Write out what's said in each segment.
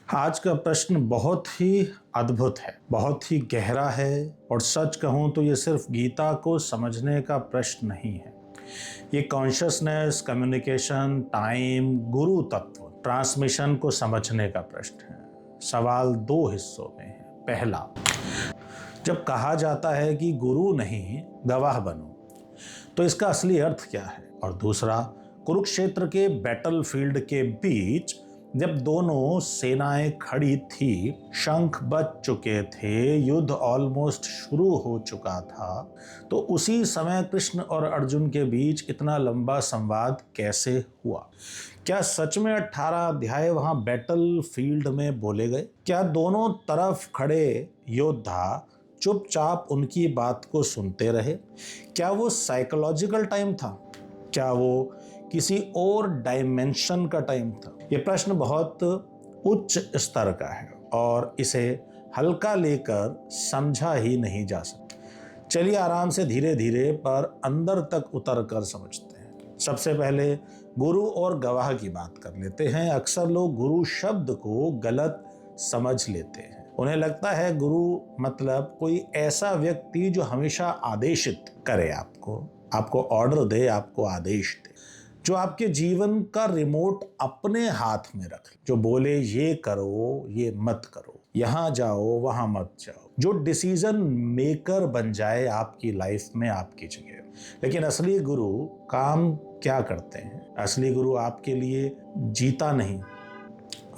आज का प्रश्न बहुत ही अद्भुत है, बहुत ही गहरा है और सच कहूँ तो ये सिर्फ गीता को समझने का प्रश्न नहीं है। ये कॉन्शियसनेस, कम्युनिकेशन, टाइम, गुरु तत्व, ट्रांसमिशन को समझने का प्रश्न है। सवाल दो हिस्सों में है। पहला, जब कहा जाता है कि गुरु नहीं गवाह बनो, तो इसका असली अर्थ क्या है? और दूसरा, कुरुक्षेत्र के बैटलफील्ड के बीच जब दोनों सेनाएं खड़ी थी, शंख बज चुके थे, युद्ध ऑलमोस्ट शुरू हो चुका था, तो उसी समय कृष्ण और अर्जुन के बीच इतना लंबा संवाद कैसे हुआ? क्या सच में 18 अध्याय वहां बैटलफील्ड में बोले गए? क्या दोनों तरफ खड़े योद्धा चुपचाप उनकी बात को सुनते रहे? क्या वो साइकोलॉजिकल टाइम था? क्या वो किसी और डायमेंशन का टाइम था? ये प्रश्न बहुत उच्च स्तर का है और इसे हल्का लेकर समझा ही नहीं जा सकता। चलिए आराम से धीरे धीरे पर अंदर तक उतर कर समझते हैं। सबसे पहले गुरु और गवाह की बात कर लेते हैं। अक्सर लोग गुरु शब्द को गलत समझ लेते हैं। उन्हें लगता है गुरु मतलब कोई ऐसा व्यक्ति जो हमेशा आदेशित करे, आपको ऑर्डर दे, आपको आदेश दे, जो आपके जीवन का रिमोट अपने हाथ में रखे, जो बोले ये करो, ये मत करो, यहाँ जाओ, वहां मत जाओ, जो डिसीजन मेकर बन जाए आपकी लाइफ में आपकी जगह। लेकिन असली गुरु काम क्या करते हैं? असली गुरु आपके लिए जीता नहीं,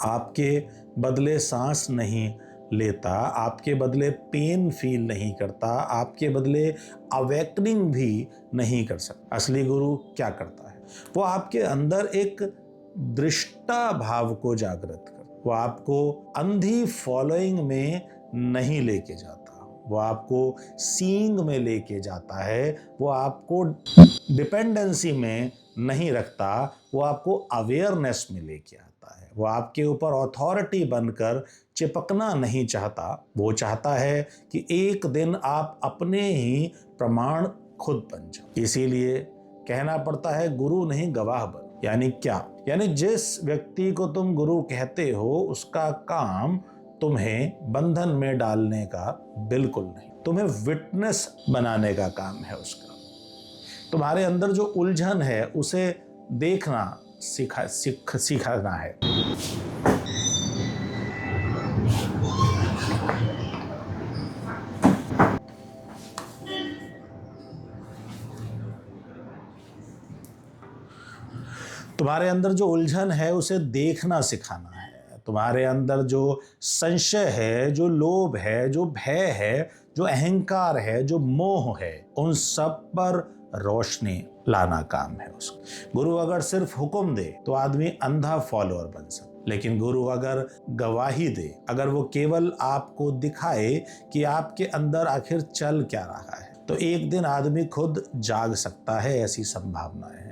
आपके बदले सांस नहीं लेता, आपके बदले पेन फील नहीं करता, आपके बदले अवेकनिंग भी नहीं कर सकता। असली गुरु क्या करता है? वो आपके अंदर एक दृष्टा भाव को जागृत कर, वो आपको अंधी फॉलोइंग में नहीं लेके जाता, वो आपको सीइंग में लेके जाता है, वो आपको डिपेंडेंसी में नहीं रखता, वो आपको अवेयरनेस में लेके आता है। वो आपके ऊपर अथॉरिटी बनकर चिपकना नहीं चाहता, वो चाहता है कि एक दिन आप अपने ही प्रमाण खुद बन जाओ। इसीलिए कहना पड़ता है गुरु नहीं गवाह बन। यानी क्या? यानी जिस व्यक्ति को तुम गुरु कहते हो उसका काम तुम्हें बंधन में डालने का बिल्कुल नहीं, तुम्हें विटनेस बनाने का काम है उसका। तुम्हारे अंदर जो उलझन है उसे देखना सीखना है। तुम्हारे अंदर जो उलझन है उसे देखना सिखाना है। तुम्हारे अंदर जो संशय है, जो लोभ है, जो भय है, जो अहंकार है, जो मोह है, उन सब पर रोशनी लाना काम है उसका। गुरु अगर सिर्फ हुक्म दे तो आदमी अंधा फॉलोअर बन सकता, लेकिन गुरु अगर गवाही दे, अगर वो केवल आपको दिखाए कि आपके अंदर आखिर चल क्या रहा है, तो एक दिन आदमी खुद जाग सकता है। ऐसी संभावनाएं हैं।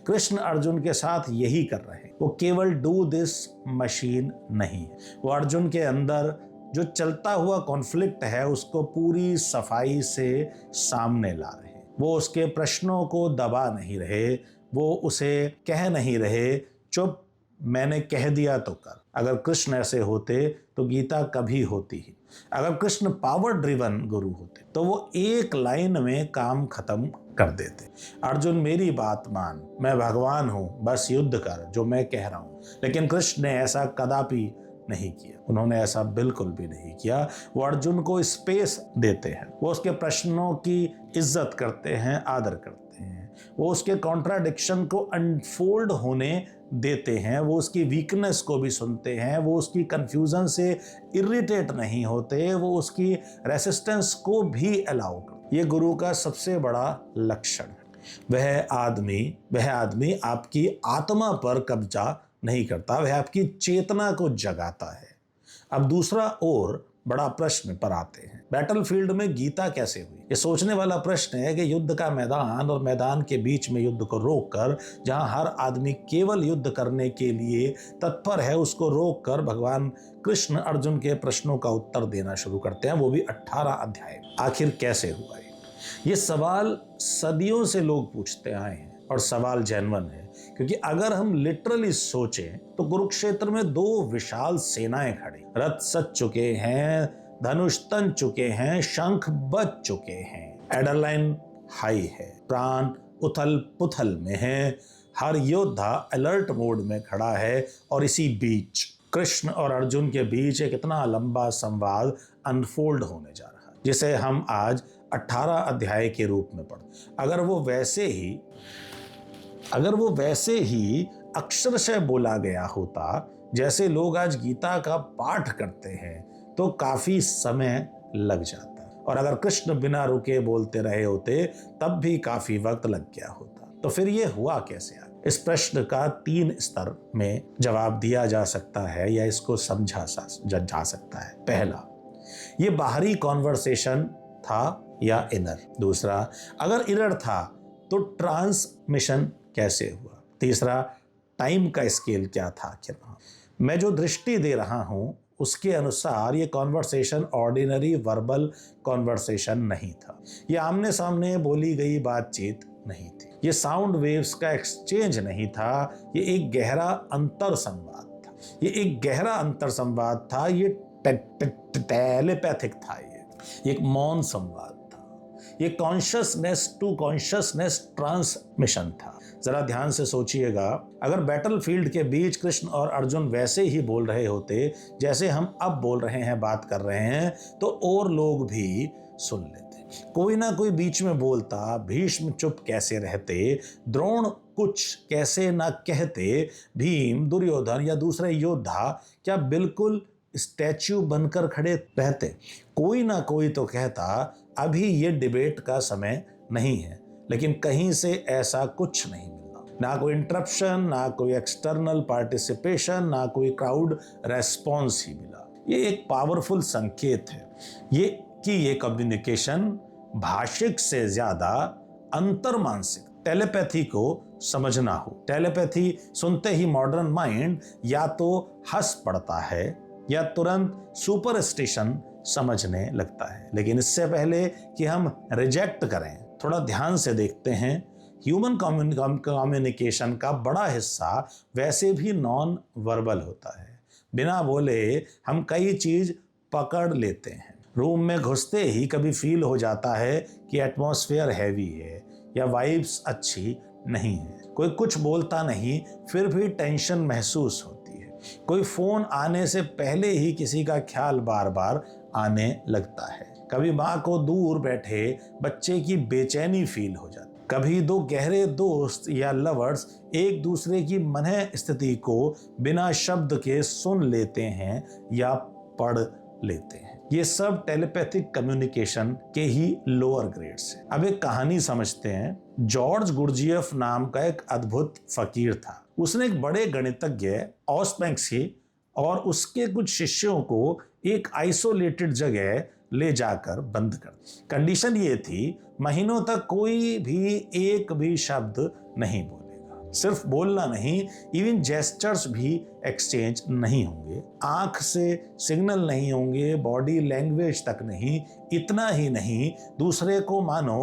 कृष्ण अर्जुन के साथ यही कर रहे हैं। वो केवल डू दिस मशीन नहीं है, वो अर्जुन के अंदर जो चलता हुआ कॉन्फ्लिक्ट है उसको पूरी सफाई से सामने ला रहे हैं। वो उसके प्रश्नों को दबा नहीं रहे, वो उसे कह नहीं रहे चुप, मैंने कह दिया तो कर। अगर कृष्ण ऐसे होते तो गीता कभी होती ही। अगर कृष्ण पावर ड्रिवन गुरु होते तो वो एक लाइन में काम खत्म कर देते। अर्जुन मेरी बात मान, मैं भगवान हूं, बस युद्ध कर जो मैं कह रहा हूं। लेकिन कृष्ण ने ऐसा कदापि नहीं किया, उन्होंने ऐसा बिल्कुल भी नहीं किया। वो अर्जुन को स्पेस देते हैं, वो उसके प्रश्नों की इज्जत करते हैं, आदर करते हैं, वो उसके कॉन्ट्राडिक्शन को अनफोल्ड होने देते हैं, वो उसकी वीकनेस को भी सुनते हैं, वो उसकी कंफ्यूजन से इरिटेट नहीं होते, वो उसकी रेसिस्टेंस को भी अलाउ करते। ये गुरु का सबसे बड़ा लक्षण है। वह आदमी आपकी आत्मा पर कब्जा नहीं करता, वह आपकी चेतना को जगाता है। अब दूसरा और बड़ा प्रश्न पर आते हैं, बैटलफील्ड में गीता कैसे हुई? ये सोचने वाला प्रश्न है कि युद्ध का मैदान और मैदान के बीच में युद्ध को रोककर, जहां हर आदमी केवल युद्ध करने के लिए तत्पर है, उसको रोककर भगवान कृष्ण अर्जुन के प्रश्नों का उत्तर देना शुरू करते हैं, वो भी 18 अध्याय। आखिर कैसे हुआ? ये सवाल सदियों से लोग पूछते आए हैं और सवाल जेन्युइन है, क्योंकि अगर हम लिटरली सोचें तो कुरुक्षेत्र में दो विशाल सेनाएं खड़ी, रथ सज चुके हैं, धनुष तन चुके हैं, शंख बज चुके हैं, एड्रेनलिन हाई है, प्राण उथल पुथल में है, हर योद्धा अलर्ट मोड में खड़ा है। और इसी बीच कृष्ण और अर्जुन के बीच एक इतना लंबा संवाद अनफोल्ड होने जा रहा है, जिसे हम आज 18 अध्याय के रूप में पढ़ते। अगर वो वैसे ही अक्षरशः बोला गया होता जैसे लोग आज गीता का पाठ करते हैं तो काफी समय लग जाता, और अगर कृष्ण बिना रुके बोलते रहे होते तब भी काफी वक्त लग गया होता। तो फिर ये हुआ कैसे? इस प्रश्न का 3 स्तर में जवाब दिया जा सकता है या इसको समझा जा सकता है। पहला, ये बाहरी कॉन्वर्सेशन था या इनर। दूसरा, अगर इनर था तो ट्रांसमिशन कैसे हुआ? तीसरा, टाइम का स्केल क्या था आखिर? मैं जो दृष्टि दे रहा हूं उसके अनुसार ये कॉन्वर्सेशन ऑर्डिनरी वर्बल कॉन्वर्सेशन नहीं था, ये आमने सामने बोली गई बातचीत नहीं थी, ये साउंड वेव्स का एक्सचेंज नहीं था, ये एक गहरा अंतर संवाद था, ये टेलीपैथिक था, ये एक मौन संवाद था, ये कॉन्शियसनेस टू कॉन्शियसनेस ट्रांसमिशन था। जरा ध्यान से सोचिएगा, अगर बैटलफील्ड के बीच कृष्ण और अर्जुन वैसे ही बोल रहे होते जैसे हम अब बोल रहे हैं, बात कर रहे हैं, तो और लोग भी सुन लेते, कोई ना कोई बीच में बोलता, भीष्म चुप कैसे रहते, द्रोण कुछ कैसे ना कहते, भीम, दुर्योधन या दूसरे योद्धा क्या बिल्कुल स्टैच्यू बनकर खड़े रहते? कोई ना कोई तो कहता अभी ये डिबेट का समय नहीं है, लेकिन कहीं से ऐसा कुछ नहीं मिला, ना कोई इंटरप्शन, ना कोई एक्सटर्नल पार्टिसिपेशन, ना कोई क्राउड रेस्पॉन्स ही मिला। ये एक पावरफुल संकेत है ये कम्युनिकेशन भाषिक से ज्यादा अंतर्मानसिक टेलीपैथी को समझना हो। टेलीपैथी सुनते ही मॉडर्न माइंड या तो हंस पड़ता है या तुरंत सुपरस्टिशन समझने लगता है। लेकिन इससे पहले कि हम रिजेक्ट करें, थोड़ा ध्यान से देखते हैं। ह्यूमन कम्युनिकेशन का बड़ा हिस्सा वैसे भी नॉन वर्बल होता है। बिना बोले हम कई चीज पकड़ लेते हैं। रूम में घुसते ही कभी फील हो जाता है कि एटमॉस्फेयर हैवी है या वाइब्स अच्छी नहीं है। कोई कुछ बोलता नहीं, फिर भी टेंशन महसूस होती है। कोई फोन आने से पहले ही किसी का ख्याल बार बार आने लगता है। कभी माँ को दूर बैठे बच्चे की बेचैनी फील हो जाती। कभी दो गहरे दोस्त या लवर्स एक दूसरे की मनः स्थिति को बिना शब्द के सुन लेते हैं या पढ़ लेते हैं। ये सब टेलीपैथिक कम्युनिकेशन के ही लोअर ग्रेड्स हैं। अब एक कहानी समझते हैं। जॉर्ज गुरजियफ नाम का एक अद्भुत फकीर था। उसने एक बड़े गणितज्ञ ऑस्पेंक्सी और उसके कुछ शिष्यों को एक आइसोलेटेड जगह ले जाकर बंद कर दिया। कंडीशन ये थी, महीनों तक कोई भी एक भी शब्द नहीं बोलेगा। सिर्फ बोलना नहीं, इवन जेस्चर्स भी एक्सचेंज नहीं होंगे, आंख से सिग्नल नहीं होंगे, बॉडी लैंग्वेज तक नहीं। इतना ही नहीं, दूसरे को मानो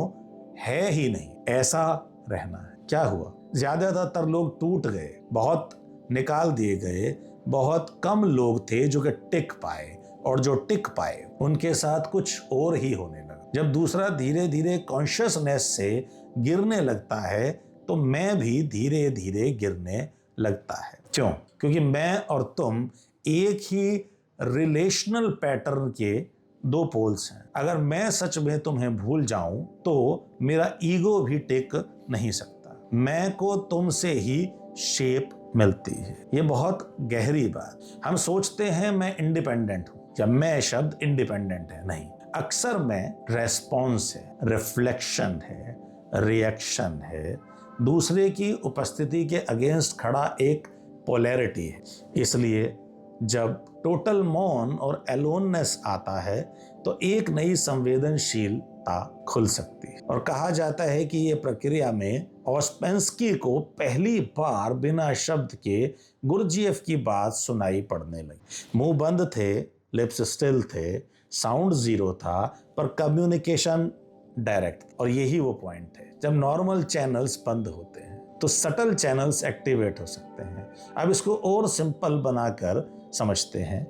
है ही नहीं, ऐसा रहना है। क्या हुआ? ज्यादातर लोग टूट गए, बहुत निकाल दिए गए। बहुत कम लोग थे जो कि टिक पाए, और जो टिक पाए उनके साथ कुछ और ही होने लगा। जब दूसरा धीरे धीरे कॉन्शियसनेस से गिरने लगता है तो मैं भी धीरे धीरे गिरने लगता है। क्यों? क्योंकि मैं और तुम एक ही रिलेशनल पैटर्न के दो पोल्स हैं। अगर मैं सच में तुम्हें भूल जाऊं तो मेरा ईगो भी टिक नहीं सकता। मैं को तुमसे ही शेप मिलती है। ये बहुत गहरी बात। हम सोचते हैं मैं इंडिपेंडेंट हूं, या मैं शब्द इंडिपेंडेंट है। नहीं, अक्सर मैं रेस्पॉन्स है, रिफ्लेक्शन है, रिएक्शन है, दूसरे की उपस्थिति के अगेंस्ट खड़ा एक पोलैरिटी है। इसलिए जब टोटल मौन और एलोननेस आता है तो एक नई संवेदनशीलता खुल सकती है। और कहा जाता है कि ये प्रक्रिया में ऑस्पेंस्की को पहली बार बिना शब्द के गुरजियफ की बात सुनाई पड़ने लगी। मुंह बंद थे, लिप्स स्टिल थे, साउंड जीरो था, पर कम्युनिकेशन डायरेक्ट। और यही वो पॉइंट है, जब नॉर्मल चैनल्स बंद होते हैं, तो सटल चैनल्स एक्टिवेट हो सकते हैं। अब इसको और सिंपल बनाकर समझते हैं।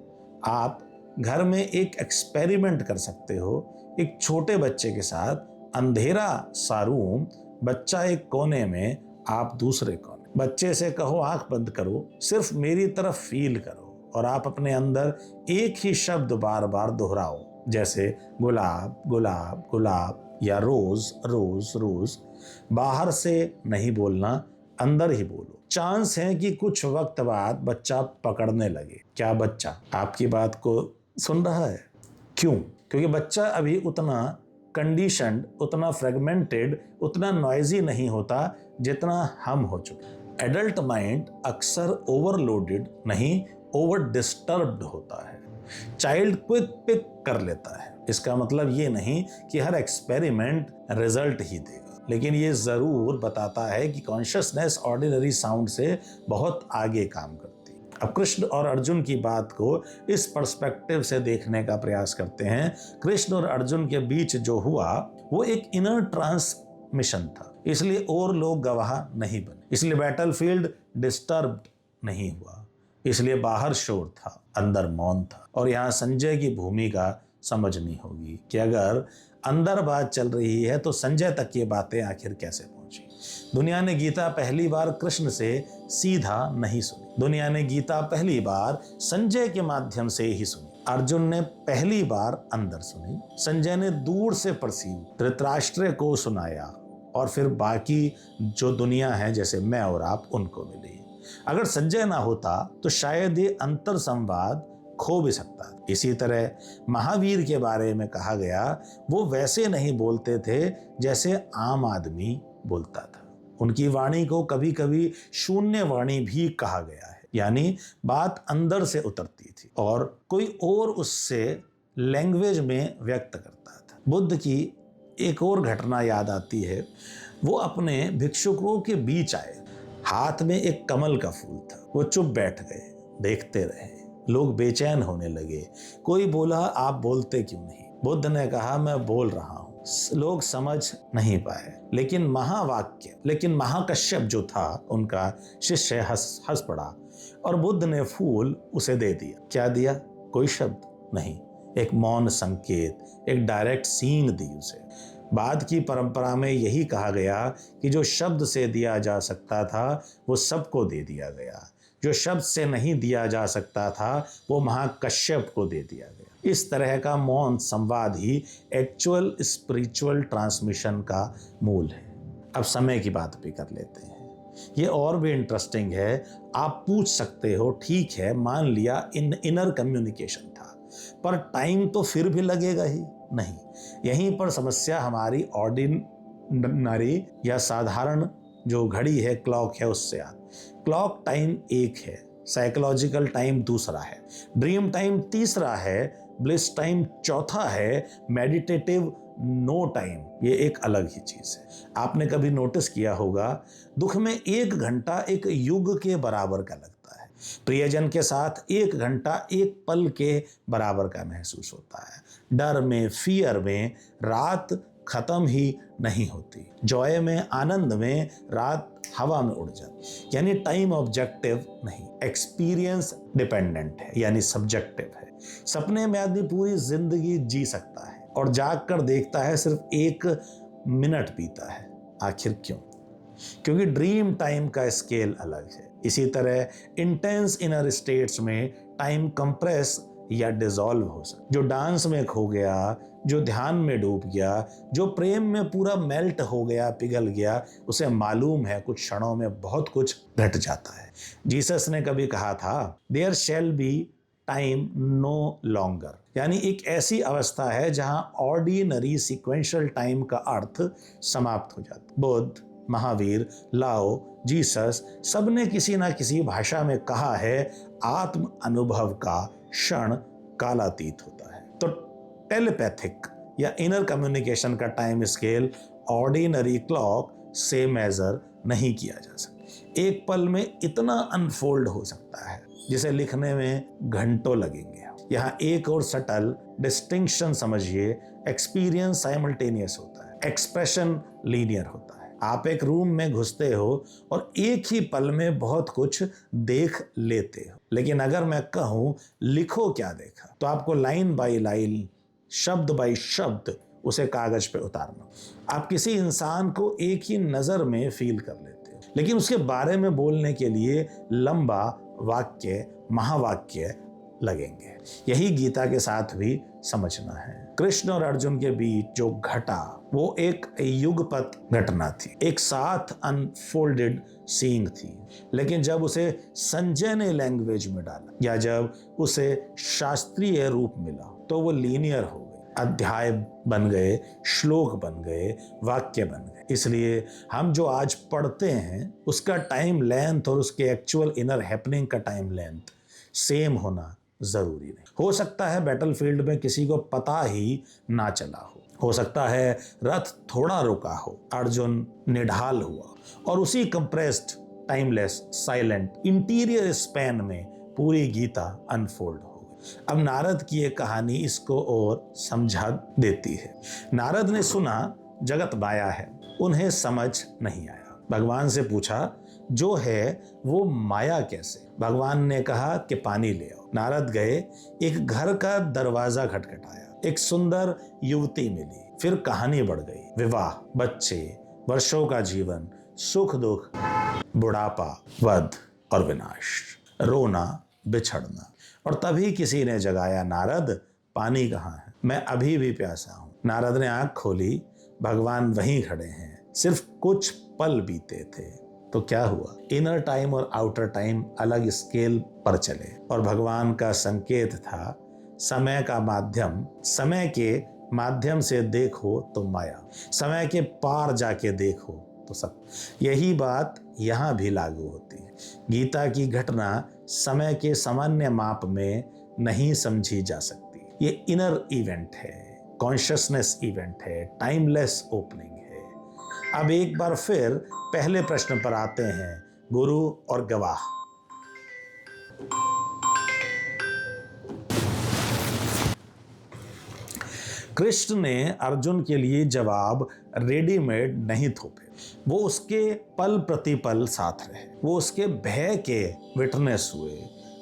आप घर में एक एक्सपेरिमेंट कर सकते हो। एक छोटे बच्चे के साथ अंधेरा सा रूम, बच्चा एक कोने में, आप दूसरे कोने। बच्चे से कहो आंख बंद करो, सिर्फ मेरी तरफ फील करो, और आप अपने अंदर एक ही शब्द बार बार दोहराओ, जैसे गुलाब गुलाब गुलाब या रोज रोज रोज। बाहर से नहीं बोलना, अंदर ही बोलो। चांस है कि कुछ वक्त बाद बच्चा पकड़ने लगे। क्या बच्चा आपकी बात को सुन रहा है? क्यों? क्योंकि बच्चा अभी उतना कंडीशनड, उतना फ्रेगमेंटेड, उतना नॉइजी नहीं होता जितना हम हो चुके। एडल्ट माइंड अक्सर ओवरलोडेड नहीं, ओवर डिस्टर्ब्ड होता है। चाइल्ड क्विक पिक कर लेता है। इसका मतलब ये नहीं कि हर एक्सपेरिमेंट रिजल्ट ही देगा, लेकिन ये जरूर बताता है कि कॉन्शियसनेस ऑर्डिनरी साउंड से बहुत आगे काम करती है। अब कृष्ण और अर्जुन की बात को इस पर्सपेक्टिव से देखने का प्रयास करते हैं। कृष्ण और अर्जुन के बीच जो हुआ वो एक इनर ट्रांसमिशन था, इसलिए और लोग गवाह नहीं बने, इसलिए बैटलफील्ड डिस्टर्ब्ड नहीं हुआ, इसलिए बाहर शोर था, अंदर मौन था। और यहाँ संजय की भूमिका समझनी होगी कि अगर अंदर बात चल रही है तो संजय तक ये बातें आखिर कैसे पहुंची। दुनिया ने गीता पहली बार कृष्ण से सीधा नहीं सुनी, दुनिया ने गीता पहली बार संजय के माध्यम से ही सुनी। अर्जुन ने पहली बार अंदर सुनी, संजय ने दूर से परसीव, धृतराष्ट्र को सुनाया, और फिर बाकी जो दुनिया है जैसे मैं और आप उनको मिली। अगर संजय ना होता तो शायद ये अंतर संवाद खो भी सकता। इसी तरह महावीर के बारे में कहा गया, वो वैसे नहीं बोलते थे जैसे आम आदमी बोलता था। उनकी वाणी को कभी कभी शून्य वाणी भी कहा गया है, यानी बात अंदर से उतरती थी और कोई और उससे लैंग्वेज में व्यक्त करता था। बुद्ध की एक और घटना याद आती है। वो अपने भिक्षुकों के बीच आए, हाथ में एक कमल का फूल था। वो चुप बैठ गए, देखते रहे। लोग बेचैन होने लगे। कोई बोला, आप बोलते क्यों नहीं? बुद्ध ने कहा, मैं बोल रहा हूं। लोग समझ नहीं पाए, लेकिन महाकश्यप जो था उनका शिष्य हंस पड़ा और बुद्ध ने फूल उसे दे दिया। क्या दिया? कोई शब्द नहीं, एक मौन संकेत, एक डायरेक्ट सीन दी उसे। बाद की परंपरा में यही कहा गया कि जो शब्द से दिया जा सकता था वो सबको दे दिया गया, जो शब्द से नहीं दिया जा सकता था वो महाकश्यप को दे दिया गया। इस तरह का मौन संवाद ही एक्चुअल स्पिरिचुअल ट्रांसमिशन का मूल है। अब समय की बात भी कर लेते हैं। ये और भी इंटरेस्टिंग है। आप पूछ सकते हो, ठीक है मान लिया इनर कम्युनिकेशन था, पर टाइम तो फिर भी लगेगा ही नहीं। यहीं पर समस्या हमारी ऑर्डिनरी या साधारण जो घड़ी है, क्लॉक है, उससे क्लॉक टाइम एक है, साइकोलॉजिकल टाइम दूसरा है, ड्रीम टाइम तीसरा है, ब्लिस टाइम चौथा है, मेडिटेटिव नो टाइम ये एक अलग ही चीज है। आपने कभी नोटिस किया होगा, दुख में 1 घंटा एक युग के बराबर का लगता है, प्रियजन के साथ 1 घंटा एक पल के बराबर का महसूस होता है, डर में, फियर में रात खत्म ही नहीं होती, जॉय में, आनंद में रात हवा में उड़ जाती। यानी टाइम ऑब्जेक्टिव नहीं, एक्सपीरियंस डिपेंडेंट है, यानी सब्जेक्टिव है। सपने में आदमी पूरी जिंदगी जी सकता है और जाग कर देखता है सिर्फ 1 मिनट बीता है। आखिर क्यों? क्योंकि ड्रीम टाइम का स्केल अलग है। इसी तरह इंटेंस इनर स्टेट्स में टाइम कंप्रेस या डिसॉल्व हो सकता। जो डांस में खो गया, जो ध्यान में डूब गया, जो प्रेम में पूरा मेल्ट हो गया, पिघल गया, उसे मालूम है कुछ क्षणों में बहुत कुछ घट जाता है। जीसस ने कभी कहा था, there shall be time no longer, यानी एक ऐसी अवस्था है जहां ऑर्डिनरी सिक्वेंशियल टाइम का अर्थ समाप्त हो जाता। बुद्ध, महावीर, लाओ, जीसस सबने किसी ना किसी भाषा में कहा है, आत्म अनुभव का क्षण कालातीत होता है। तो टेलीपैथिक या इनर कम्युनिकेशन का टाइम स्केल ऑर्डिनरी क्लॉक से मेजर नहीं किया जा सकता। एक पल में इतना अनफोल्ड हो सकता है जिसे लिखने में घंटों लगेंगे। यहाँ एक और सटल डिस्टिंक्शन समझिए, एक्सपीरियंस साइमल्टेनियस होता है, एक्सप्रेशन लीनियर होता है। आप एक रूम में घुसते हो और एक ही पल में बहुत कुछ देख लेते हो, लेकिन अगर मैं कहूं लिखो क्या देखा, तो आपको लाइन बाय लाइन, शब्द बाय शब्द उसे कागज पे उतारना। आप किसी इंसान को एक ही नजर में फील कर लेते हो, लेकिन उसके बारे में बोलने के लिए लंबा वाक्य, महावाक्य लगेंगे। यही गीता के साथ भी समझना है। कृष्ण और अर्जुन के बीच जो घटा वो एक युगपत घटना थी, एक साथ अनफोल्डेड सीन थी, लेकिन जब उसे संजय ने लैंग्वेज में डाला या जब उसे शास्त्रीय रूप मिला तो वो लीनियर हो गए, अध्याय बन गए, श्लोक बन गए, वाक्य बन गए। इसलिए हम जो आज पढ़ते हैं उसका टाइम लेंथ और उसके एक्चुअल इनर हैपनिंग का टाइम लेंथ सेम होना जरूरी नहीं। हो सकता है बैटलफील्ड में किसी को पता ही ना चला हो सकता है रथ थोड़ा रुका हो, अर्जुन निढाल हुआ और उसी compressed, timeless, silent, interior span में पूरी गीता अनफोल्ड हो गई। अब नारद की ये कहानी इसको और समझा देती है। नारद ने सुना जगत माया है, उन्हें समझ नहीं आया। भगवान से पूछा जो है वो माया कैसे? भगवान ने कहा कि पानी ले आओ। नारद गए, एक घर का दरवाजा खटखटाया, एक सुंदर युवती मिली, फिर कहानी बढ़ गई। विवाह, बच्चे, वर्षों का जीवन, सुख दुख, बुढ़ापा, वध और विनाश, रोना, बिछड़ना। और तभी किसी ने जगाया, नारद पानी कहाँ है? मैं अभी भी प्यासा हूं। नारद ने आंख खोली, भगवान वहीं खड़े हैं, सिर्फ कुछ पल बीते थे। तो क्या हुआ? इनर टाइम और आउटर टाइम अलग स्केल पर चले और भगवान का संकेत था समय का माध्यम, समय के माध्यम से देखो तो माया, समय के पार जाके देखो तो सब। यही बात यहाँ भी लागू होती है। गीता की घटना समय के सामान्य माप में नहीं समझी जा सकती। ये इनर इवेंट है, कॉन्शियसनेस इवेंट है, टाइमलेस ओपनिंग है। अब एक बार फिर पहले प्रश्न पर आते हैं, गुरु और गवाह। कृष्ण ने अर्जुन के लिए जवाब रेडीमेड नहीं थोपे। वो उसके पल प्रतिपल साथ रहे, वो उसके भय के विटनेस हुए,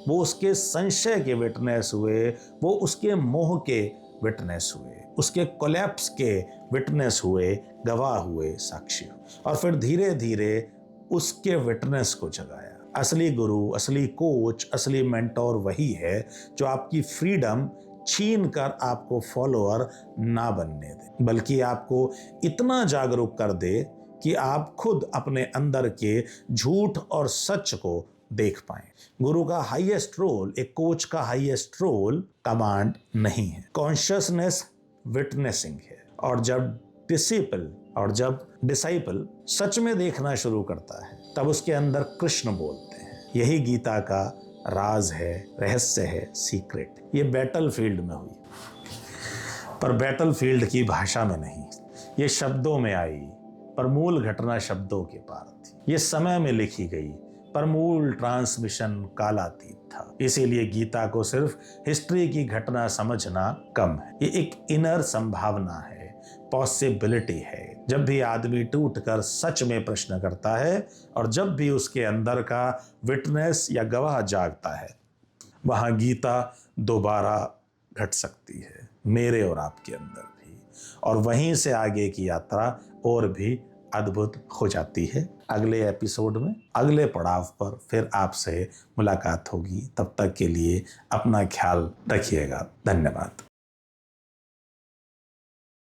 वो उसके संशय के विटनेस हुए, वो उसके मोह के विटनेस हुए, उसके कोलैप्स के विटनेस हुए, गवाह हुए, साक्षी हुए। और फिर धीरे धीरे उसके विटनेस को जगाया। असली गुरु, असली कोच, असली मेंटोर वही है जो आपकी फ्रीडम छीन कर आपको फॉलोअर ना बनने दे, बल्कि आपको इतना जागरूक कर दे कि आप खुद अपने अंदर के झूठ और सच को देख पाएं। गुरु का हाईएस्ट रोल, एक कोच का हाईएस्ट रोल कमांड नहीं है, कॉन्शियसनेस विटनेसिंग है। और जब डिसाइपल सच में देखना शुरू करता है, तब उसके अंदर कृष्ण बोलते हैं। यही गीता का राज है, रहस्य है, सीक्रेट। ये बैटलफील्ड में हुई, पर बैटलफील्ड की भाषा में नहीं, ये शब्दों में आई, पर मूल घटना शब्दों के पार थी। ये समय में लिखी गई, पर मूल ट्रांसमिशन कालातीत था। इसीलिए गीता को सिर्फ हिस्ट्री की घटना समझना कम है। ये एक इनर संभावना है, पॉसिबिलिटी है। जब भी आदमी टूटकर सच में प्रश्न करता है और जब भी उसके अंदर का विटनेस या गवाह जागता है, वहां गीता दोबारा घट सकती है, मेरे और आपके अंदर भी। और वहीं से आगे की यात्रा और भी अद्भुत हो जाती है। अगले एपिसोड में, अगले पड़ाव पर फिर आपसे मुलाकात होगी। तब तक के लिए अपना ख्याल रखिएगा। धन्यवाद।